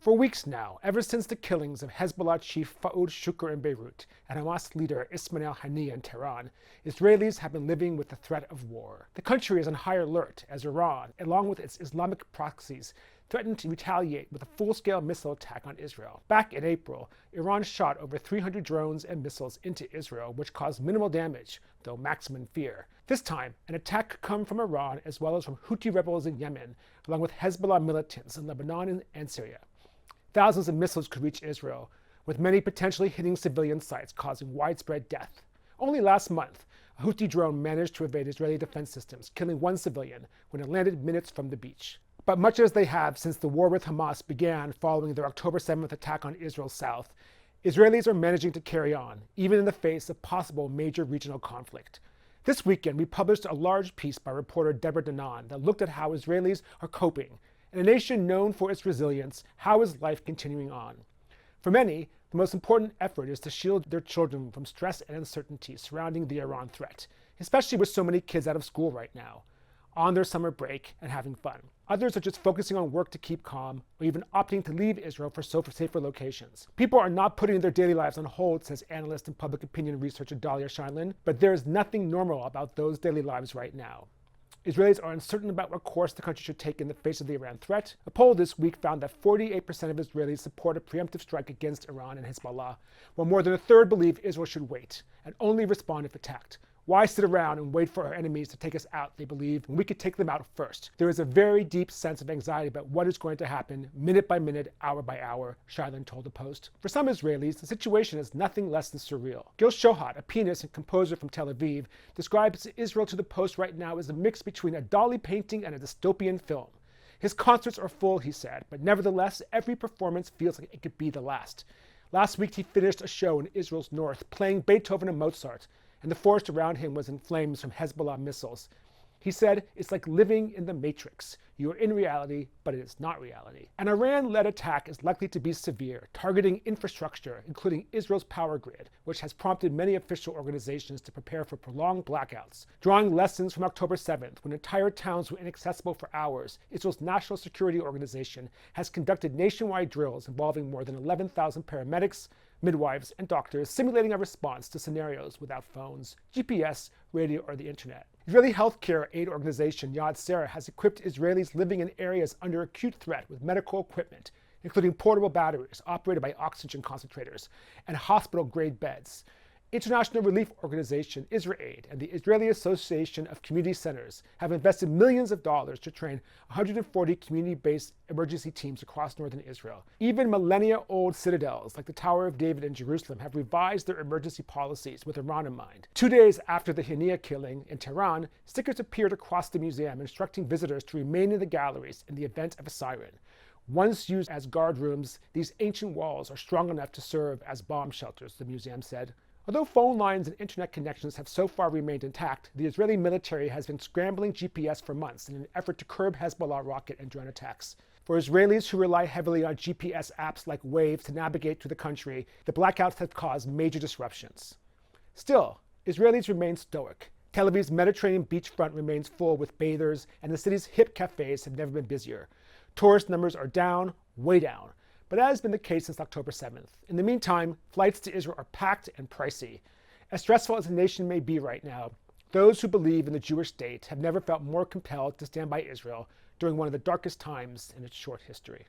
For weeks now, ever since the killings of Hezbollah chief Fuad Shukr in Beirut and Hamas leader Ismail Haniyah in Tehran, Israelis have been living with the threat of war. The country is on high alert as Iran, along with its Islamic proxies, threatened to retaliate with a full-scale missile attack on Israel. Back in April, Iran shot over 300 drones and missiles into Israel, which caused minimal damage, though maximum fear. This time, an attack could come from Iran as well as from Houthi rebels in Yemen, along with Hezbollah militants in Lebanon and Syria. Thousands of missiles could reach Israel, with many potentially hitting civilian sites, causing widespread death. Only last month, a Houthi drone managed to evade Israeli defense systems, killing one civilian when it landed minutes from the beach. But much as they have since the war with Hamas began following their October 7th attack on Israel's south, Israelis are managing to carry on, even in the face of possible major regional conflict. This weekend, we published a large piece by reporter Deborah Danan that looked at how Israelis are coping. In a nation known for its resilience, how is life continuing on? For many, the most important effort is to shield their children from stress and uncertainty surrounding the Iran threat, especially with so many kids out of school right now, on their summer break and having fun. Others are just focusing on work to keep calm, or even opting to leave Israel for safer locations. People are not putting their daily lives on hold, says analyst and public opinion researcher Dalia Scheindlin, but there is nothing normal about those daily lives right now. Israelis are uncertain about what course the country should take in the face of the Iran threat. A poll this week found that 48% of Israelis support a preemptive strike against Iran and Hezbollah, while more than a third believe Israel should wait and only respond if attacked. Why sit around and wait for our enemies to take us out, they believe, when we could take them out first? There is a very deep sense of anxiety about what is going to happen minute by minute, hour by hour, Scheindlin told the Post. For some Israelis, the situation is nothing less than surreal. Gil Shohat, a pianist and composer from Tel Aviv, describes Israel to the Post right now as a mix between a Dali painting and a dystopian film. His concerts are full, he said, but nevertheless, every performance feels like it could be the last. Last week, he finished a show in Israel's north, playing Beethoven and Mozart, and the forest around him was in flames from Hezbollah missiles. He said, "It's like living in the Matrix. You are in reality, but it is not reality." An Iran-led attack is likely to be severe, targeting infrastructure, including Israel's power grid, which has prompted many official organizations to prepare for prolonged blackouts. Drawing lessons from October 7th, when entire towns were inaccessible for hours, Israel's National Security Organization has conducted nationwide drills involving more than 11,000 paramedics, midwives, and doctors, simulating a response to scenarios without phones, GPS, radio, or the internet. Israeli healthcare aid organization Yad Sarah has equipped Israelis living in areas under acute threat with medical equipment, including portable batteries operated by oxygen concentrators and hospital-grade beds. International relief organization IsraAid and the Israeli Association of Community Centers have invested millions of dollars to train 140 community-based emergency teams across northern Israel. Even millennia-old citadels like the Tower of David in Jerusalem have revised their emergency policies with Iran in mind. 2 days after the Haniyah killing in Tehran, stickers appeared across the museum instructing visitors to remain in the galleries in the event of a siren. Once used as guard rooms, these ancient walls are strong enough to serve as bomb shelters, the museum said. Although phone lines and internet connections have so far remained intact, the Israeli military has been scrambling GPS for months in an effort to curb Hezbollah rocket and drone attacks. For Israelis who rely heavily on GPS apps like Waze to navigate through the country, the blackouts have caused major disruptions. Still, Israelis remain stoic. Tel Aviv's Mediterranean beachfront remains full with bathers, and the city's hip cafes have never been busier. Tourist numbers are down, way down. But that has been the case since October 7th. In the meantime, flights to Israel are packed and pricey. As stressful as the nation may be right now, those who believe in the Jewish state have never felt more compelled to stand by Israel during one of the darkest times in its short history.